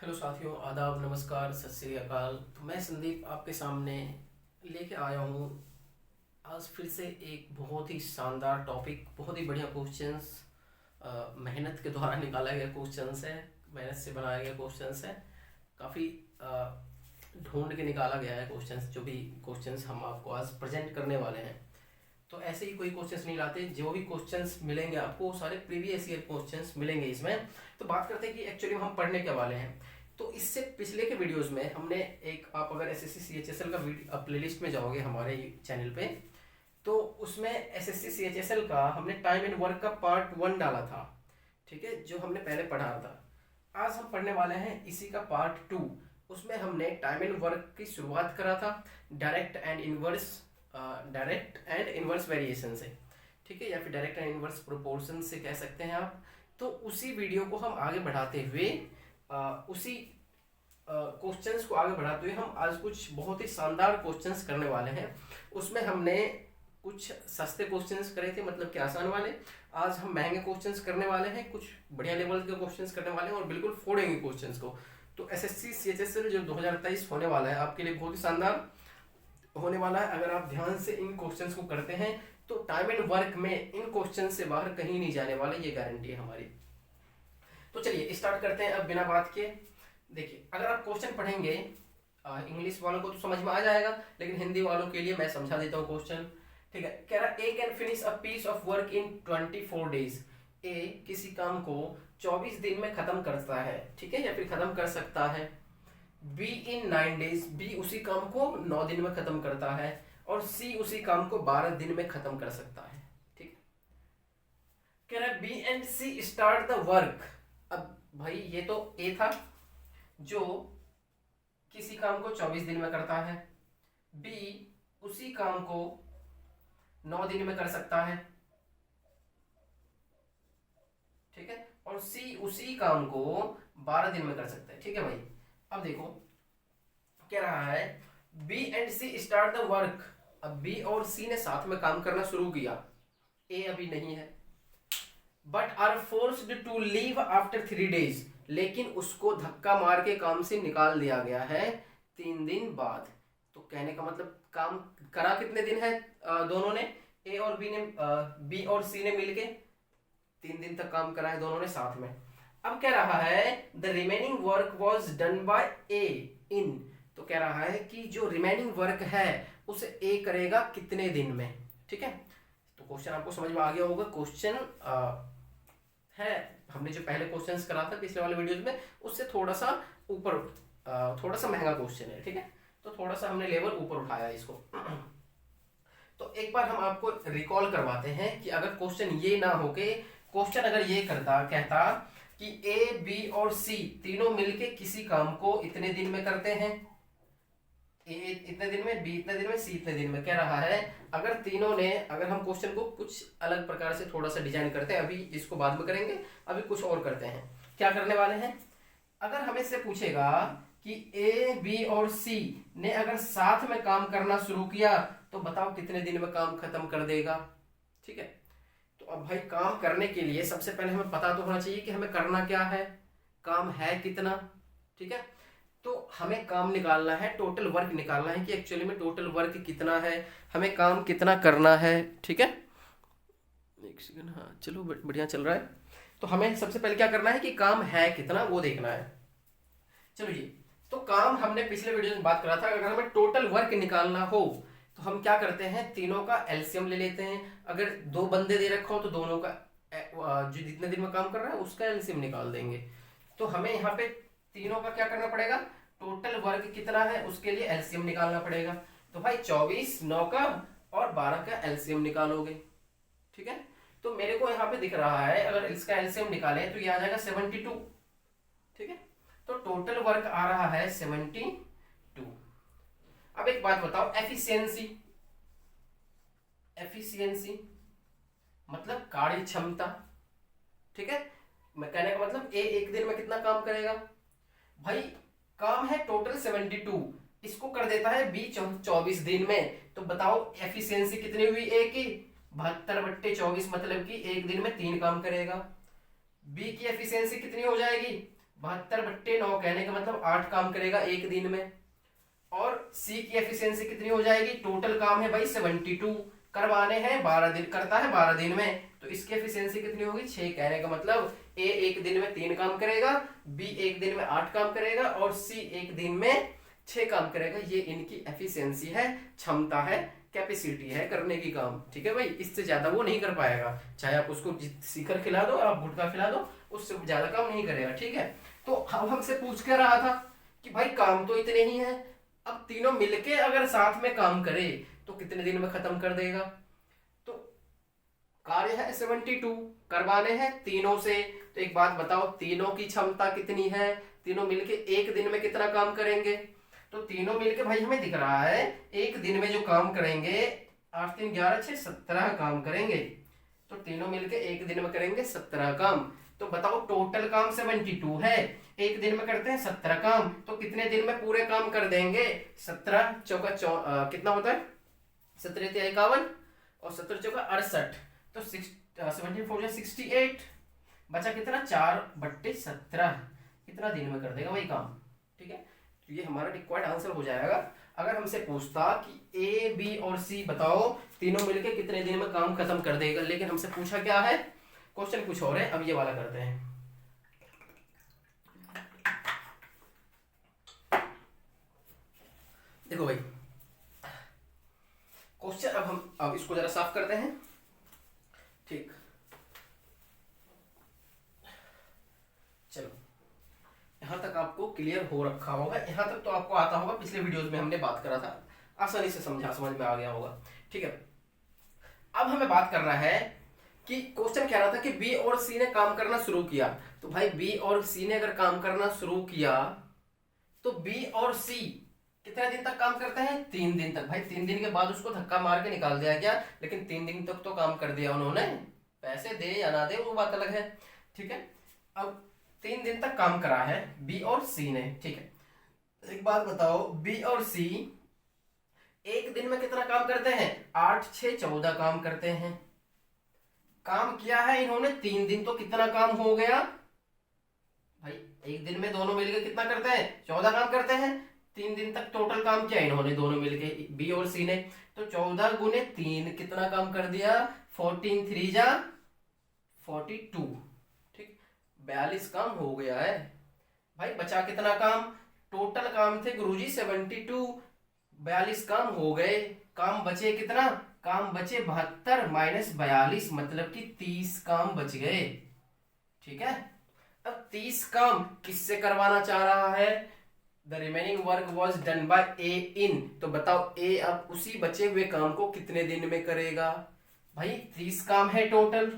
Hello साथियों, आदाब, नमस्कार, सत श्री अकाल। तो मैं संदीप आपके सामने लेके आया हूँ आज फिर से एक बहुत ही शानदार टॉपिक, बहुत ही बढ़िया क्वेश्चंस। मेहनत के द्वारा निकाला गया क्वेश्चंस है, मेहनत से बनाया गया क्वेश्चंस है। काफ़ी ढूंढ के निकाला गया है क्वेश्चंस। जो भी क्वेश्चंस हम आपको आज प्रेजेंट करने वाले हैं, तो ऐसे ही कोई क्वेश्चंस नहीं लाते। जो भी क्वेश्चंस मिलेंगे आपको, सारे प्रीवियस ईयर क्वेश्चंस मिलेंगे इसमें। तो बात करते हैं कि एक्चुअली हम पढ़ने के वाले हैं। तो इससे पिछले के वीडियोस में हमने एक, आप अगर एसएससी सीएचएसएल का वीडियो प्लेलिस्ट में जाओगे हमारे चैनल पे, तो उसमें एसएससी सीएचएसएल का हमने टाइम एंड वर्क का पार्ट 1 डाला था। ठीक है, जो हमने पहले पढ़ा था। आज हम पढ़ने वाले हैं इसी का पार्ट 2। उसमें हमने टाइम एंड वर्क की शुरुआत करा था डायरेक्ट एंड इनवर्स वेरिएशन से। ठीक है, या फिर डायरेक्ट एंड इनवर्स प्रोपोर्शन से कह सकते हैं आप। तो उसी वीडियो को हम आगे बढ़ाते हुए उसी क्वेश्चंस को आगे बढ़ाते हुए हम आज कुछ बहुत ही शानदार क्वेश्चंस करने वाले हैं। उसमें हमने कुछ सस्ते क्वेश्चंस करे थे, मतलब कि आसान वाले। आज हम महंगे क्वेश्चंस करने वाले हैं, कुछ बढ़िया लेवल के क्वेश्चंस करने वाले हैं और बिल्कुल फोड़ेंगे क्वेश्चंस को। तो एसएससी सीएचएसएल जो 2023 होने वाला है आपके लिए बहुत ही शानदार होने वाला है। अगर आप ध्यान से इन क्वेश्चंस को करते हैं तो टाइम एंड वर्क में इन क्वेश्चन से बाहर कहीं नहीं जाने वाले, ये गारंटी है हमारी। तो चलिए स्टार्ट करते हैं अब बिना बात के। देखिए, अगर आप क्वेश्चन पढ़ेंगे, इंग्लिश वालों को तो समझ में आ जाएगा, लेकिन हिंदी वालों के लिए मैं समझा देता हूँ क्वेश्चन। ठीक है, कह रहा A can finish a piece of work in 24 days. A किसी काम को 24 दिन में खत्म करता है, ठीक है, या फिर खत्म कर सकता है। बी इन 9 डेज, बी उसी काम को 9 दिन में खत्म करता है। और सी उसी काम को 12 दिन में खत्म कर सकता है। ठीक है, कह रहा है B and C start the work. अब भाई ये तो ए था जो किसी काम को 24 दिन में करता है, बी उसी काम को 9 दिन में कर सकता है, ठीक है, और सी उसी काम को 12 दिन में कर सकता है। ठीक है भाई, अब देखो क्या रहा है, B and C start the work. अब बी और सी ने साथ में काम करना शुरू किया, ए अभी नहीं है। But are forced to leave after 3 days, लेकिन उसको धक्का मार के काम से निकाल दिया गया है 3 दिन बाद। तो कहने का मतलब काम करा कितने दिन है दोनों ने, ए और बी ने, बी और सी ने मिलके 3 दिन तक काम करा है दोनों ने साथ में। अब कह रहा है the remaining work was done by A in. तो कह रहा है कि जो रिमेनिंग वर्क है उसे ए करेगा कितने दिन में। ठीक है, तो क्वेश्चन आपको समझ में आ गया होगा। क्वेश्चन है, हमने जो पहले क्वेश्चंस करा था पिछले वाले वीडियोस में, उससे थोड़ा सा ऊपर, थोड़ा सा महंगा क्वेश्चन है। ठीक है, तो थोड़ा सा हमने लेवल ऊपर उठाया इसको। तो एक बार हम आपको रिकॉल करवाते हैं कि अगर क्वेश्चन ये ना हो के क्वेश्चन अगर ये कहता कि ए बी और सी तीनों मिलके किसी काम को इतने दिन में करते हैं, ए इतने दिन में, बी इतने दिन में, सी इतने दिन में, कह रहा है अगर तीनों ने, अगर हम क्वेश्चन को कुछ अलग प्रकार से थोड़ा सा डिजाइन करते हैं, अभी इसको बाद में करेंगे, अभी कुछ और करते हैं। क्या करने वाले हैं, अगर हमें से पूछेगा कि ए बी और सी ने अगर साथ में काम करना शुरू किया तो बताओ कितने दिन में काम खत्म कर देगा। ठीक है, तो अब भाई काम करने के लिए सबसे पहले हमें पता तो होना चाहिए कि हमें करना क्या है, काम है कितना। ठीक है, तो हमें काम निकालना है, टोटल वर्क निकालना है कि एक्चुअली में टोटल वर्क कितना है, हमें काम कितना करना है। ठीक है, एक सेकंड, हाँ चलो बढ़िया चल रहा है। तो हमें सबसे पहले क्या करना है कि काम है कितना वो देखना है। चलो जी, तो काम हमने पिछले वीडियो में बात करा था, अगर हमें टोटल वर्क निकालना हो तो हम क्या करते हैं, तीनों का एलसीएम ले लेते हैं। अगर 2 बंदे दे रखा हो तो दोनों का जो जितने दिन में काम कर रहा है उसका एलसीएम निकाल देंगे। तो हमें यहाँ पे तीनों का क्या करना पड़ेगा, टोटल वर्क कितना है उसके लिए एलसीएम निकालना पड़ेगा। तो भाई 24, 9 का और 12 का एलसीएम निकालोगे। ठीक है, तो मेरे को यहाँ पे दिख रहा है अगर इसका एलसीएम निकाले तो ये आ जाएगा 72। ठीक है, तो टोटल वर्क आ रहा है 72। अब एक बात बताओ, एफिशिएंसी, एफिशिएंसी मतलब कार्य क्षमता। ठीक है, मैं कहने का मतलब ए एक दिन में कितना काम करेगा, भाई काम है टोटल 72, इसको कर देता है बी 24 दिन में। तो बताओ एफिशिएंसी कितनी हुई ए की, 72/24, मतलब कि एक दिन में 3 काम करेगा। बी की एफिशिएंसी कितनी हो जाएगी, 72/9 कहने का मतलब 8 काम करेगा एक दिन में। और सी की एफिशिएंसी कितनी हो जाएगी, टोटल काम है भाई 72 करवाने हैं, 12 दिन करता है 12 दिन में, तो इसकी एफिशिएंसी कितनी होगी 6। कहने का मतलब ए एक दिन में 3 काम करेगा, बी एक दिन में 8 काम करेगा और सी एक दिन में 6 काम करेगा। ये इनकी एफिशिएंसी है, क्षमता है, कैपेसिटी है करने की काम। ठीक है भाई, इससे ज्यादा वो नहीं कर पाएगा, चाहे आप उसको शिखर खिला दो, आप गुटखा खिला दो, उससे ज्यादा काम नहीं करेगा। ठीक है, तो अब हमसे पूछ के रहा था कि भाई काम तो इतने ही है, अब तीनों मिलके अगर साथ में काम करे तो कितने दिन में खत्म कर देगा। तो कार्य है 72, करवाने हैं तीनों से। तो एक बात बताओ, तीनों की क्षमता कितनी है, तीनों मिलके एक दिन में कितना काम करेंगे। तो तीनों मिलके भाई हमें दिख रहा है एक दिन में जो काम करेंगे 8 3 11 6 17 काम करेंगे। तो तीनों मिलके एक दिन में करेंगे 17 काम। तो बताओ टोटल काम 72 है, एक दिन में करते हैं 17 काम, तो कितने दिन में पूरे काम कर देंगे। 17 चौका कितना होता है, 17 51 और 17 चौका 68, तो 17 4 68, बचा कितना 4/17, कितना दिन में कर देगा वही काम। ठीक है, तो ये हमारा रिक्वायर्ड आंसर हो जाएगा। अगर हमसे पूछता कि ए बी और सी बताओ तीनों मिलके कितने दिन में काम खत्म कर देगा, लेकिन हमसे पूछा क्या है, क्वेश्चन कुछ और है। अब ये वाला करते हैं। देखो भाई क्वेश्चन, अब इसको जरा साफ करते हैं। ठीक, चलो यहां तक आपको क्लियर हो रखा होगा, यहां तक तो आपको आता होगा, पिछले वीडियोस में हमने बात करा था, आसानी से समझ में आ गया होगा। ठीक है, अब हमें बात करना है कि क्वेश्चन कह रहा था कि बी और सी ने काम करना शुरू किया। तो भाई बी और सी ने अगर काम करना शुरू किया तो बी और सी कितने दिन तक काम करते हैं, 3 दिन तक। भाई 3 दिन के बाद उसको धक्का मार के निकाल दिया गया, लेकिन 3 दिन तक तो काम कर दिया उन्होंने, पैसे दे या ना दे वो बात अलग है। ठीक है, अब 3 दिन तक काम करा है बी और सी ने। ठीक है, एक बात बताओ, बी और सी एक दिन में कितना काम करते हैं, 8 6 14 काम करते हैं। काम किया है इन्होंने 3 दिन, तो कितना काम हो गया भाई, एक दिन में दोनों मिलकर कितना करते हैं, 14 काम करते हैं। 3 दिन तक टोटल काम किया इन्होंने दोनों मिलके, बी और सी ने, तो 14 गुने 3 कितना काम कर दिया, 14 3 जा 42। ठीक, 42 काम हो गया है भाई। बचा कितना काम, टोटल काम थे गुरुजी 72, 42 काम हो गए, काम बचे कितना, काम बचे 72 माइनस 42, मतलब कि 30 काम बच गए। ठीक है, अब 30 काम किससे करवाना चाह रहा है, the remaining work was done by A in. तो बताओ ए अब उसी बचे हुए काम को कितने दिन में करेगा, भाई 30 काम है टोटल।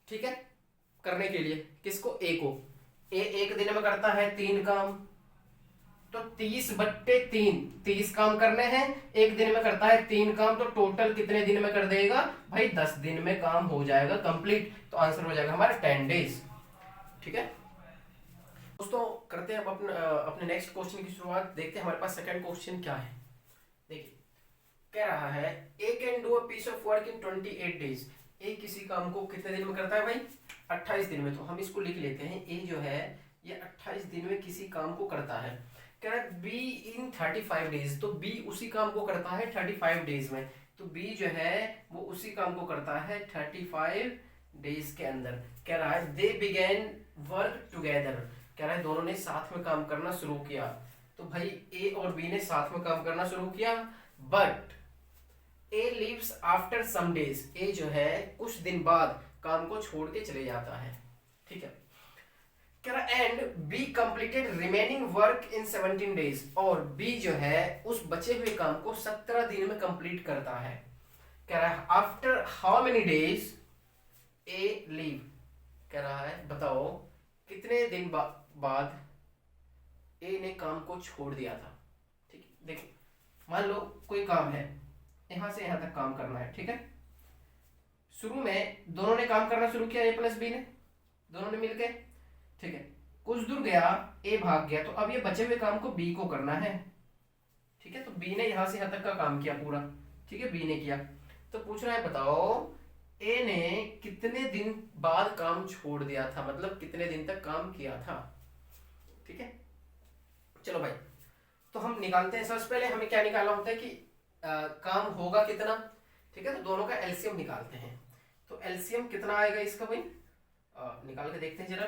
ठीक है, करने के लिए किसको, ए को, ए एक दिन में करता है 3 काम, तो 30/3, 30 काम करने हैं, एक दिन में करता है 3 काम, तो टोटल कितने दिन में कर देगा भाई, 10 दिन में काम हो जाएगा कंप्लीट। तो आंसर हो जाएगा हमारा 10 डेज। ठीक है दोस्तों, करते हैं अब अपने नेक्स्ट क्वेश्चन की शुरुआत। देखते हैं हमारे पास सेकंड क्वेश्चन क्या है। देखिए कह रहा है A can do a piece of work in 28 days. A किसी काम को कितने दिन में करता है भाई, 28 दिन में। तो हम इसको लिख लेते हैं, ए जो है ये 28 दिन में किसी काम को करता है। कह रहा है बी इन 35 डेज, तो बी उसी काम को करता है 35 डेज में। तो बी जो है वो उसी काम को करता है 35 डेज के अंदर। कह रहा है दे बिगेन वर्क टुगेदर, कह रहा है दोनों ने साथ में काम करना शुरू किया। तो भाई ए और बी ने साथ में काम करना शुरू किया, but A leaves after some days, A जो है कुछ दिन बाद काम को छोड़ के चले जाता है। ठीक है, कह रहा and be completed remaining work in 17 days, और बी जो है उस बचे हुए काम को 17 दिन में कंप्लीट करता है। कह रहा है after how many days A leave, कह रहा है बताओ कितने दिन बाद ए ने काम को छोड़ दिया था। ठीक है, देखो मान लो कोई काम है, यहां से यहां तक काम करना है। ठीक है, शुरू में दोनों ने काम करना शुरू किया, ए प्लस बी ने, दोनों ने मिलके। ठीक है, कुछ दूर गया, ए भाग गया, तो अब ये बचे हुए काम को बी को करना है। ठीक है, तो बी ने यहां से यहां तक का काम किया पूरा। ठीक है, बी ने किया, तो पूछ रहा है बताओ ए ने कितने दिन बाद काम छोड़ दिया था, मतलब कितने दिन तक काम किया था। ठीक है, चलो भाई, तो हम निकालते हैं। सबसे पहले हमें क्या निकालना होता है कि काम होगा कितना। ठीक है, तो दोनों का एलसीएम निकालते हैं। तो एलसीएम कितना आएगा इसका भाई, निकाल के देखते हैं जरा।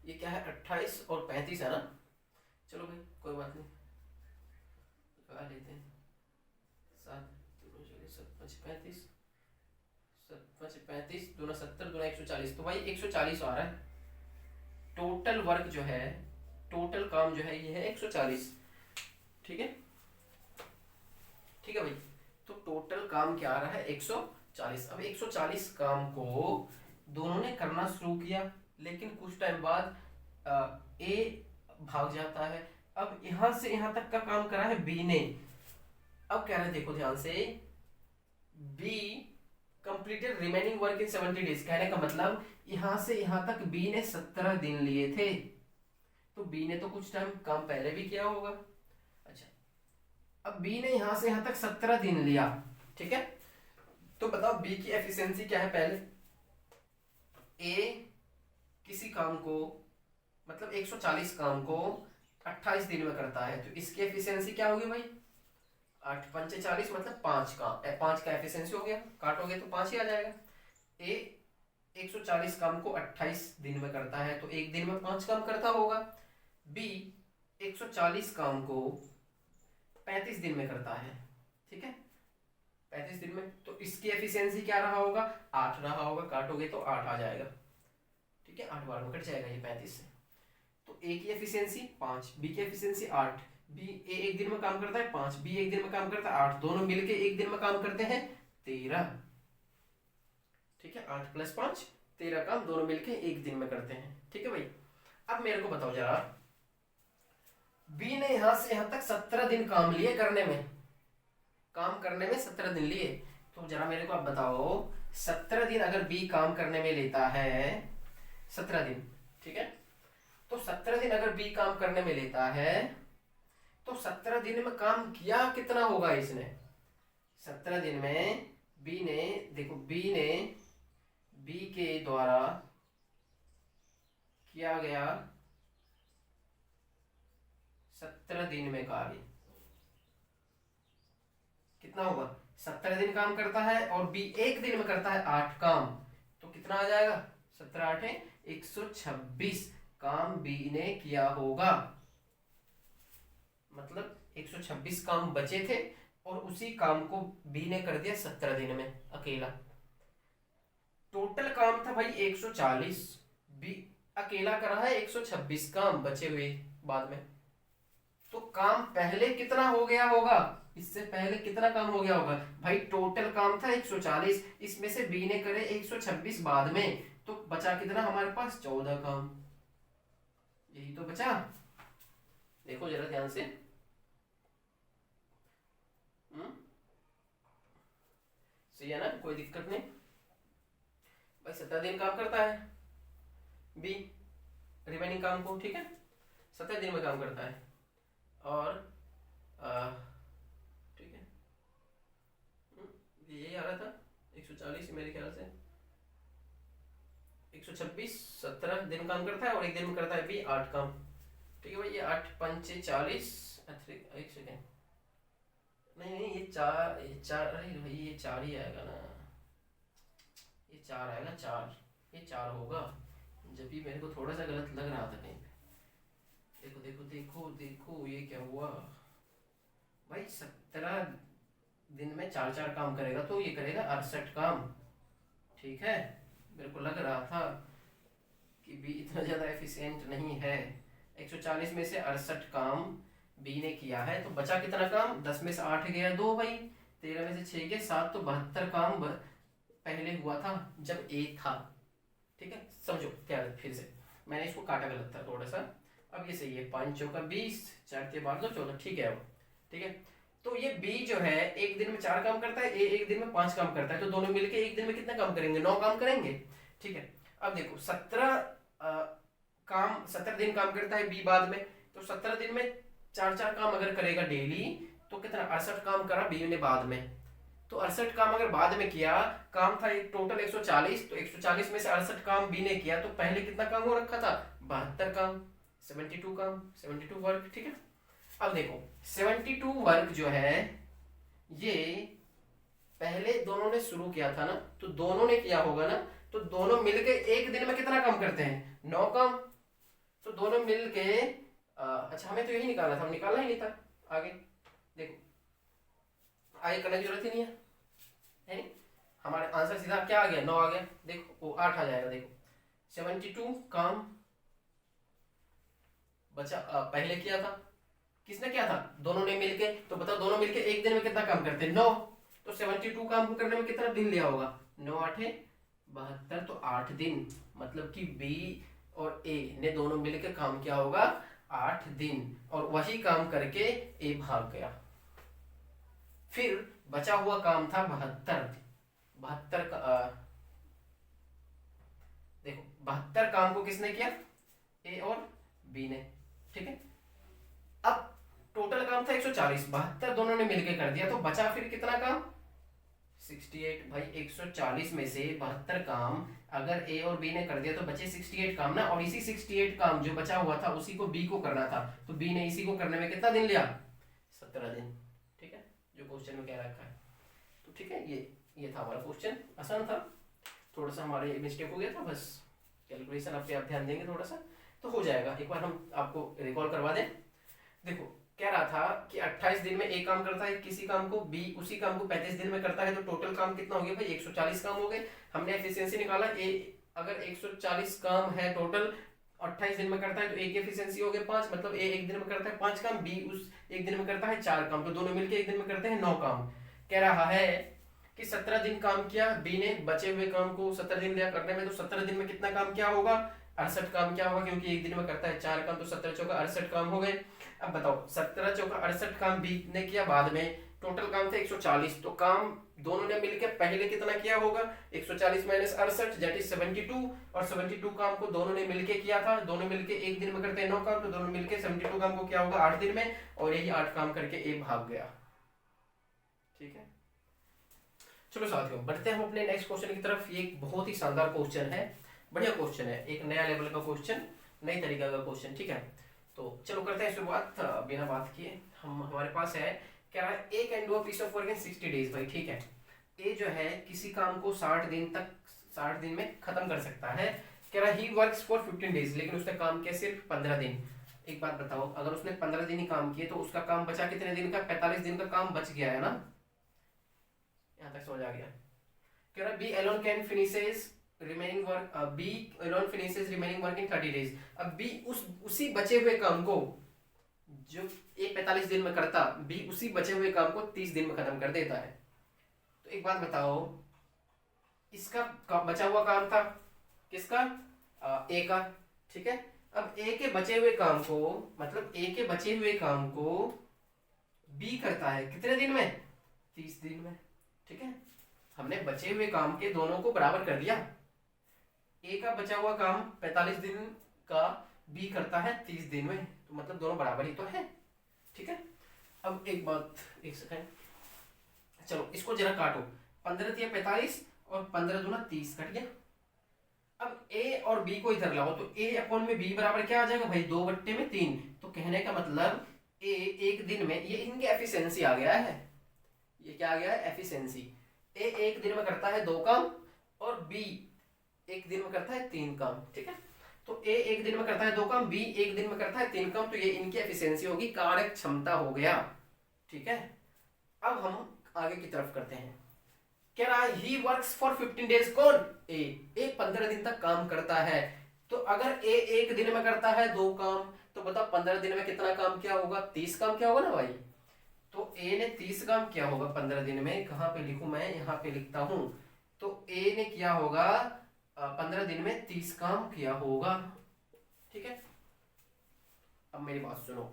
ये क्या है, 28 और 35 है ना। चलो भाई कोई बात नहीं, लगा लेते हैं। 7 2 7 5 35, 7 5 35 दूना 70 दूना 140, तो भाई 140 आ रहा है। टोटल वर्क जो है, टोटल काम जो है ये है 140। ठीक है, ठीक है भाई, तो टोटल काम क्या आ रहा है 140। अब 140 काम को दोनों ने करना शुरू किया, लेकिन कुछ टाइम बाद ए भाग जाता है। अब यहां से यहां तक का काम करा है बी ने। अब कह रहे हैं, देखो ध्यान से, be completed remaining work in 70 days. कहने का मतलब यहां से यहां तक बी ने 17 दिन लिए थे, तो बी ने तो कुछ टाइम काम पहले भी किया होगा। अच्छा, अब बी ने यहां से यहां तक 17 दिन लिया। ठीक है, तो बताओ बी की एफिशिएंसी क्या है। पहले ए किसी काम को, मतलब 140 काम को 28 दिन में करता है, तो इसकी एफिशिएंसी क्या होगी भाई, 8 पंचे 40, मतलब 5 का 5 का एफिशिएंसी हो गया। काटोगे तो 5 ही आ जाएगा। ए 140 काम को 28 दिन में करता है, तो एक दिन में 5 काम करता होगा। बी 140 काम को 35 दिन में करता है। ठीक है, 35 दिन में, तो इसकी एफिशिएंसी क्या रहा होगा, 8 रहा होगा। काटोगे तो 8 आ जाएगा। ठीक है, 8 बार में कट जाएगा ये 35 से। तो ए की एफिशिएंसी 5, बी की एफिशिएंसी 8। बी ए एक दिन में काम करता है 5, बी एक दिन में काम करता है 8, दोनों मिलके एक दिन में काम करते हैं 13। ठीक है, 8 + 5 13 काम दोनों मिलके एक दिन में करते हैं। ठीक है भाई, अब मेरे को बताओ जरा, बी ने यहां से यहां तक 17 दिन काम लिए करने में, काम करने में 17 दिन लिए। तो जरा मेरे को आप बताओ, 17 दिन अगर बी काम करने में लेता है, 17 दिन, ठीक है, तो 17 दिन अगर बी काम करने में लेता है, तो 17 दिन में काम किया कितना होगा इसने। 17 दिन में बी ने, देखो बी के द्वारा किया गया 17 दिन में कार्य कितना होगा। 17 दिन काम करता है और बी एक दिन में करता है 8 काम, तो कितना आ जाएगा, 17 8 126 काम बी ने किया होगा। मतलब 126 काम बचे थे और उसी काम को बी ने कर दिया 17 दिन में अकेला। टोटल काम था भाई 140, बी अकेला करा है 126 काम बचे हुए बाद में। तो काम पहले कितना हो गया होगा, इससे पहले कितना काम हो गया होगा भाई। टोटल काम था 140, इसमें से बी ने करे 126 बाद में, तो बचा कितना हमारे पास 14 काम। यही तो बचा, देखो जरा ध्यान से। सही है ना, कोई दिक्कत नहीं भाई। 17 दिन काम करता है बी रिमेनिंग काम को, ठीक है, 17 दिन में काम करता है। और ठीक है, यही आ रहा था 140 मेरे ख्याल से, 126 17 दिन काम करता है और एक दिन में करता है बी 8 काम। ठीक है भाई, ये 8 पंचे 40, एक सेकेंड, नहीं ये चार अरे भाई ये 4 ही आएगा ना, ये 4 आएगा, 4 ये 4 होगा। जब भी मेरे को थोड़ा सा गलत लग रहा था कहीं पे। देखो देखो देखो देखो ये क्या हुआ भाई, 17 दिन में 4 काम करेगा तो ये करेगा 68 काम। ठीक है, मेरे को लग रहा था कि बी इतना ज़्यादा एफिशिएंट नहीं है। 140 में से 68 काम बी ने किया है, तो बचा कितना काम, 10 में से 8 गया 2 भाई, 13 में से 6 गए 7, तो 72 काम पहले हुआ था जब ए था। ठीक है, समझो क्या, फिर से मैंने इसको काटा गलत था थोड़ा सा। अब ये सही है, 5 चौका 20, 4 के बाद 14, ठीक है वो। ठीक है, तो ये बी जो है एक दिन में 4 काम करता है, ए एक दिन में 5 काम करता है, तो दोनों मिलके एक दिन में कितना काम करेंगे, 9 काम करेंगे। ठीक है, अब देखो 17 दिन काम करता है बी बाद में, तो 17 दिन में 4 काम अगर करेगा डेली, तो कितना 68 काम करा बी ने बाद में। तो 68 काम अगर बाद में किया, काम था एक टोटल 140, तो 140 में से 68 काम बी ने किया, तो पहले कितना काम हो रखा था 72 काम, 72 काम, 72 वर्क। ठीक है, अब देखो 72 वर्क जो है ये पहले दोनों ने शुरू किया था ना, तो दोनों ने किया होगा ना, तो दोनों मिलके एक दिन में कितना काम करते हैं 9 काम। तो दोनों मिलके अच्छा हमें तो यही निकालना था, निकालना ही नहीं था आगे। देखो आगे करने की जरूरत ही नहीं है नहीं, हमारे आंसर सीधा क्या आ गया 9 आ गया। देखो वो 8 आ जाएगा। देखो 72 काम बचा पहले किया था, किसने किया था दोनों ने मिलके। तो बताओ दोनों मिलके एक दिन में कितना काम करते हैं 9। तो 72 काम को करने में कितना दिन लिया होगा 9 8 72, तो 8 दिन। मतलब कि बी और ए ने दोनों मिलकर काम किया होगा 8 दिन, और वही काम करके ए भाग गया। फिर बचा हुआ काम था 72 का देखो 72 काम को किसने किया ए और बी ने। ठीक है, अब टोटल काम था 140, 72 दोनों ने मिलकर कर दिया, तो बचा फिर कितना काम 68। भाई 140 में से 72 काम अगर ए और बी ने कर दिया तो बचे 68 काम ना, और इसी 68 काम जो बचा हुआ था उसी को बी को करना था, तो बी ने इसी को करने में कितना दिन लिया 17 दिन। ठीक है, जो क्वेश्चन में कह रखा है। तो ठीक है, ये था हमारा क्वेश्चन, आसान था, थोड़ा सा हमारे मिस्टेक हो गया था, बस कैलकुलेशन आप ध्यान देंगे थोड़ा सा तो हो जाएगा। एक बार हम आपको रिकॉल करवा दें। देखो कह रहा था कि 28 दिन में ए काम करता है किसी काम को, बी उसी काम को 35 दिन में करता है, तो टोटल काम कितना हो गया भाई 140 काम हो गए। हमने एफिशिएंसी निकाला, ए अगर 140 काम है टोटल 28 दिन में करता है, तो ए की एफिशिएंसी हो गया 5, मतलब ए एक दिन में करता है 5 काम, बी उस एक दिन में करता है 4 काम, तो दोनों मिलकर एक दिन में करते हैं 9 काम। कह रहा है कि 17 दिन काम किया बी ने, बचे हुए काम को 17 दिन लिया करने में, तो 17 दिन में कितना काम क्या होगा 68 काम क्या होगा, क्योंकि एक दिन में करता है 4 काम, तो 17 चौका 68 काम हो गए। अब बताओ 17 चौका 68 काम बी ने किया बाद में, टोटल काम थे 140, तो काम दोनों ने मिलकर पहले कितना किया होगा 140 माइनस 68 दैट इज 72, और 72 काम को दोनों ने मिलकर किया था, दोनों मिलकर एक दिन में करते हैं 9 काम, तो दोनों मिलकर 72 काम को क्या होगा 8 दिन में, और यही 8 काम करके ए भाग गया। ठीक है, चलो साथियों बढ़ते हैं हम अपने नेक्स्ट क्वेश्चन की तरफ। ये एक बहुत ही शानदार क्वेश्चन है, बढ़िया क्वेश्चन है, एक नया लेवल का क्वेश्चन, नई तरीका का क्वेश्चन। ठीक है, तो चलो करते हैं शुरुआत बिना बात किए। हमारे पास है, कह रहा है A can do a piece of work in 60 days. भाई ठीक है, ए जो है किसी काम को 60 दिन में खत्म कर सकता है। कह रहा है ही वर्क्स फॉर 15 डेज, लेकिन उसने काम किया सिर्फ 15 दिन। एक बात बताओ, अगर उसने 15 दिन ही काम किए तो उसका काम बचा कितने दिन का 45 दिन का काम बच गया है ना, यहां तक समझ आ गया। कह रहा है B alone can finishes remaining work, B alone finishes remaining work in 30 days. अब बी उसी बचे हुए काम को जो ए 45 दिन में करता, बी उसी बचे हुए काम को 30 दिन में खत्म कर देता है। तो एक बात बताओ, इसका बचा हुआ काम था किसका ए का। ठीक है, अब ए के बचे हुए काम को, मतलब ए के बचे हुए काम को बी करता है कितने दिन में 30 दिन में। ठीक है, हमने बचे हुए काम के दोनों को बराबर कर दिया, ए का बचा हुआ काम 45 दिन का बी करता है 30 दिन में, तो मतलब दोनों बराबर ही तो है। ठीक है, अब एक बात, एक सेकंड, चलो इसको जरा काटो, 15 या 45 और 15 दूना 30 कट गया। अब ए और बी को इधर लाओ, तो ए अपॉन में बी बराबर क्या आ जाएगा भाई 2/3। तो कहने का मतलब ए एक दिन में, ये इनकी एफिशिएंसी आ गया है, ये क्या आ गया है एफिशिएंसी। ए एक दिन में करता है 2 काम और बी एक दिन में करता है 3 काम। ठीक है, तो ए एक दिन में करता है 2 काम, बी एक दिन में करता है 3 काम, तो ये इनकी एफिशिएंसी होगी, कार्य क्षमता हो गया। ठीक है, अब हम आगे की तरफ करते हैं। कह रहा है ही वर्क्स फॉर 15 डेज, कौन ए 15 दिन तक काम करता है। तो अगर ए एक दिन में करता है 2 काम, तो बताओ 15 दिन में कितना काम क्या होगा 30 काम क्या होगा ना भाई। तो ए ने 30 काम किया होगा 15 दिन में, कहां पे लिखूं मैं, यहां पे लिखता हूं। तो ए ने किया होगा 15 दिन में 30 काम किया होगा। ठीक है, अब मेरी बात सुनो,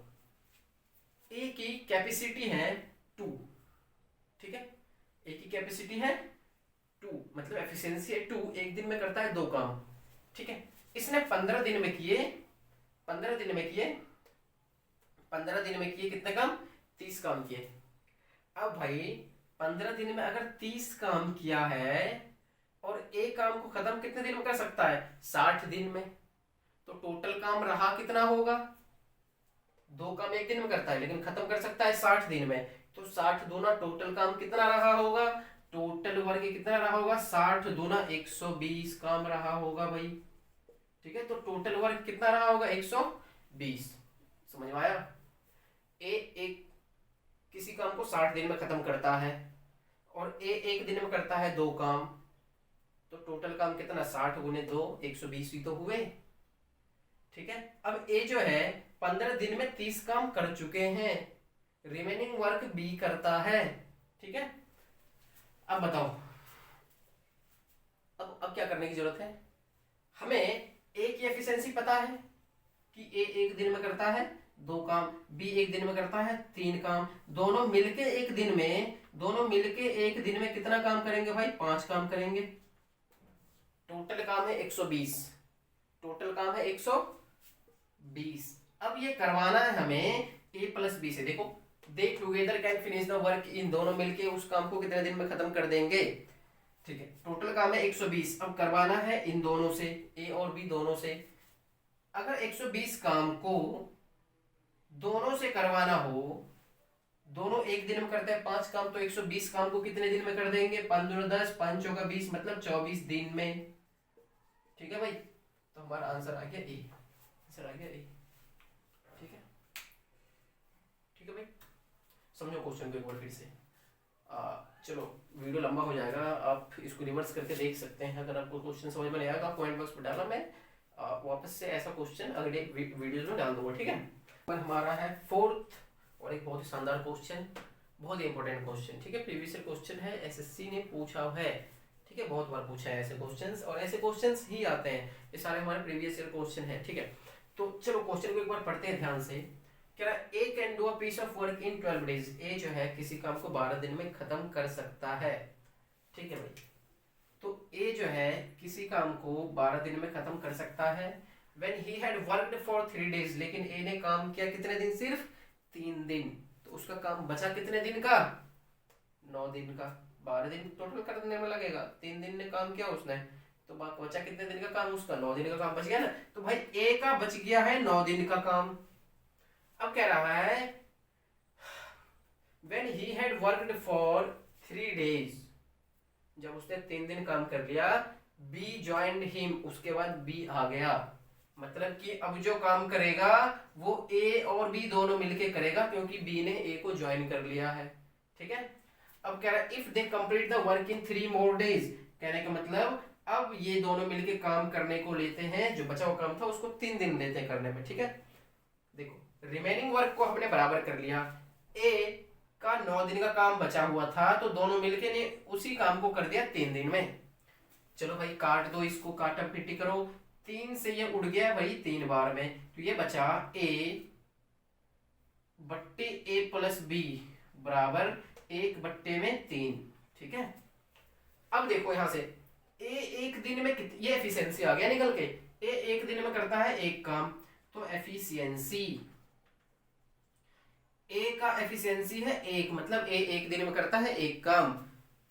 ए की कैपेसिटी है 2। ठीक है, ए की कैपेसिटी है 2, मतलब एफिशिएंसी है 2, एक दिन में करता है 2 काम। ठीक है, इसने 15 दिन में किए, 15 दिन में किए कितने काम 30 काम किए। अब भाई 15 दिन में अगर 30 काम किया है और एक काम को खत्म कितने दिन में कर सकता है, 60 दिन में, तो टोटल काम रहा कितना होगा, 2 काम 1 दिन में करता है लेकिन खत्म कर सकता है 60 दिन में, तो 60 दूना टोटल काम कितना रहा होगा, टोटल वर्क कितना रहा होगा, 60 दूना 120 काम रहा होगा भाई। ठीक है, तो टोटल वर्क कितना रहा होगा, 120। समझ में आया। एक किसी काम को 60 दिन में खत्म करता है और एक दिन में करता है 2 काम, तो टोटल काम कितना, 60 × 2 120 ही तो हुए। ठीक है, अब ए जो है 15 दिन में 30 काम कर चुके हैं, रिमेनिंग वर्क बी करता है। ठीक है, अब बताओ, अब क्या करने की जरूरत है, हमें ए की एफिशिएंसी पता है कि ए 1 दिन में करता है 2 काम, बी 1 दिन में करता है 3 काम, दोनों मिलके एक दिन में कितना काम करेंगे भाई, 5 काम करेंगे। टोटल काम है 120, टोटल काम है 120। अब ये करवाना है हमें a + b से। देखो, they together can finish the work, इन दोनों मिलके उस काम को कितने दिन में खत्म कर देंगे। ठीक है, टोटल काम है 120, अब करवाना है इन दोनों से, a और b दोनों से। अगर 120 काम को दोनों से करवाना हो, दोनों 1 दिन में करते हैं 5 काम, तो 120 काम को कितने दिन में कर देंगे, 15 10 5 चौका 20, मतलब 24 दिन में। ठीक है भाई, तो हमारा आंसर आ गया ए, आंसर आ गया ए। ठीक है, ठीक है भाई, समझो क्वेश्चन को एक बार फिर से। चलो, वीडियो लंबा हो जाएगा, आप इसको रिवर्स करके देख सकते हैं। अगर आपको क्वेश्चन समझ में नहीं आएगा कमेंट बॉक्स में डालना, मैं वापस से ऐसा क्वेश्चन अगले वीडियोज में डाल दूंगा। ठीक है, पर हमारा है 4th और एक बहुत ही शानदार क्वेश्चन, बहुत ही इंपॉर्टेंट क्वेश्चन। ठीक है, प्रीवियस क्वेश्चन है, एसएससी ने पूछा है। ठीक है, बहुत बार पूछा है ऐसे क्वेश्चंस, और ऐसे क्वेश्चंस ही आते हैं, ये सारे हमारे प्रीवियस ईयर क्वेश्चन है। ठीक है, तो चलो क्वेश्चन को एक बार पढ़ते हैं ध्यान से। कह रहा है A can do a piece of work in 12 days, A जो है किसी काम को 12 दिन में खत्म कर सकता है। ठीक है भाई, तो ए जो है किसी काम को 12 दिन में खत्म कर सकता है। When he had worked for 3 days, लेकिन ए ने काम किया कितने दिन, सिर्फ 3 दिन, तो उसका काम बचा कितने दिन का, 9 दिन का। 12 दिन टोटल करने में लगेगा, 3 दिन ने काम किया उसने, तो बचा कितने दिन का काम उसका, 9 दिन का काम बच गया ना। तो भाई ए का बच गया है 9 दिन का काम। अब कह रहा है when he had worked for 3 days, जब उसने 3 दिन काम कर लिया, B joined him, उसके बाद B आ गया, मतलब कि अब जो काम करेगा वो A और B दोनों मिलके करेगा, क्योंकि B ने A को ज्वाइन कर लिया है। ठीक है, अब कह रहा है if they complete the work in 3 more days, कहने का मतलब अब ये दोनों मिलके काम करने को लेते हैं, जो बचा हुआ काम था उसको 3 दिन लेते हैं करने में। ठीक है, देखो रिमेनिंग वर्क को हमने बराबर कर लिया, ए का 9 दिन का काम बचा हुआ था, तो दोनों मिलके ने उसी काम को कर दिया 3 दिन में। चलो भाई काट दो इसको, काटा पिटी करो, 3 से ये उड़ गया भाई 3 बार में, तो ये बचा a बट्टे a + b बराबर 1/3। ठीक है, अब देखो यहां से ए 1 दिन में ये एफिशिएंसी आ गया निकल के, ए 1 दिन में करता है 1 काम, तो एफिशिएंसी ए का एफिशिएंसी है 1, मतलब ए 1 दिन में करता है 1 काम,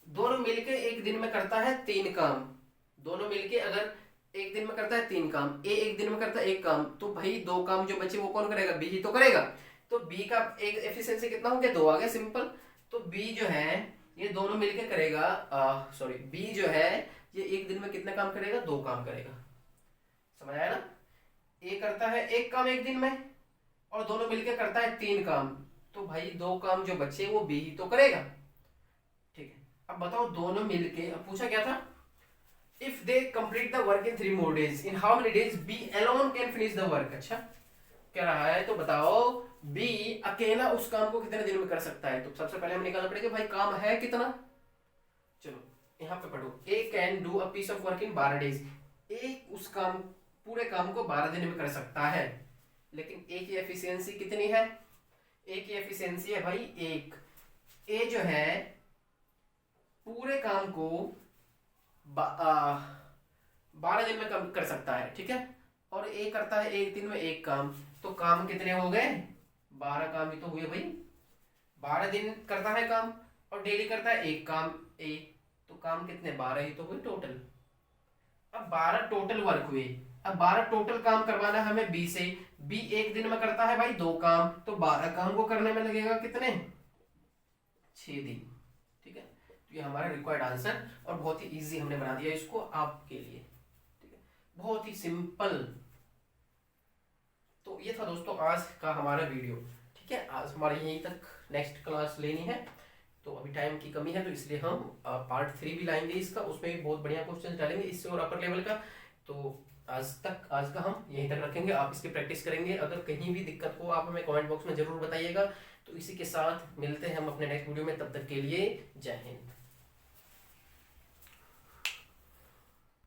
दोनों मिलके 1 दिन में करता है 3 काम, दोनों मिलके अगर 1 दिन में करता है 3 काम, ए 1 दिन में करता है 1 काम, तो भाई 2 काम जो बचे वो कौन करेगा, बी ही तो करेगा। तो बी का एक एफिशिएंसी कितना हो गया, 2 आ गया, सिंपल। तो बी जो है ये दोनों मिलके करेगा, सॉरी बी जो है ये 1 दिन में कितना काम करेगा, 2 काम करेगा। समझ आया ना, ए करता है 1 काम 1 दिन में और दोनों मिलके करता है 3 काम, तो भाई 2 काम जो बचे वो बी ही तो करेगा। ठीक है, अब बताओ दोनों मिलके, अब पूछा क्या था, if they complete the work in 3 more days, in how many days B alone can finish the work. अच्छा कह रहा है, तो बताओ बी अकेला उस काम को कितने दिन में कर सकता है। तो सबसे पहले हमें निकालना पड़ेगा भाई काम है कितना। चलो यहाँ पे पढ़ो, A can do a piece of work in 12 days, A उस काम पूरे काम को 12 दिन में कर सकता है, लेकिन ए की एफिशिएंसी कितनी है, ए की एफिशिएंसी है भाई 1। ए जो है पूरे काम को 12 दिन में कम कर सकता है। ठीक है, और ए करता है 1 दिन में 1 काम, तो काम कितने हो गए, 12 काम ही तो हुए भाई, 12 दिन करता है काम और डेली करता है एक काम ए, तो काम कितने 12 ही तो हुए टोटल। अब 12 टोटल वर्क हुए, अब 12 टोटल काम करवाना है हमें बी से। बी एक दिन में करता है भाई 2 काम, तो 12 काम को करने में लगेगा कितने 6 दिन। ठीक है, तो ये हमारा रिक्वायर्ड आंसर और बहुत ही इजी हमने बना दिया इसको आपके लिए। ठीक है, बहुत ही सिंपल। तो ये था दोस्तों आज का हमारा वीडियो। ठीक है, आज हमारे यहीं तक, नेक्स्ट क्लास लेनी है तो अभी टाइम की कमी है, तो इसलिए हम पार्ट 3 भी लाएंगे इसका, उसमें भी बहुत बढ़िया क्वेश्चन डालेंगे इससे और अपर लेवल का। तो आज का हम यहीं तक रखेंगे, आप इसकी प्रैक्टिस करेंगे। अगर कहीं भी दिक्कत हो आप हमें कमेंट बॉक्स में जरूर बताइएगा। तो इसी के साथ मिलते हैं हम अपने नेक्स्ट वीडियो में, तब तक के लिए जय हिंद।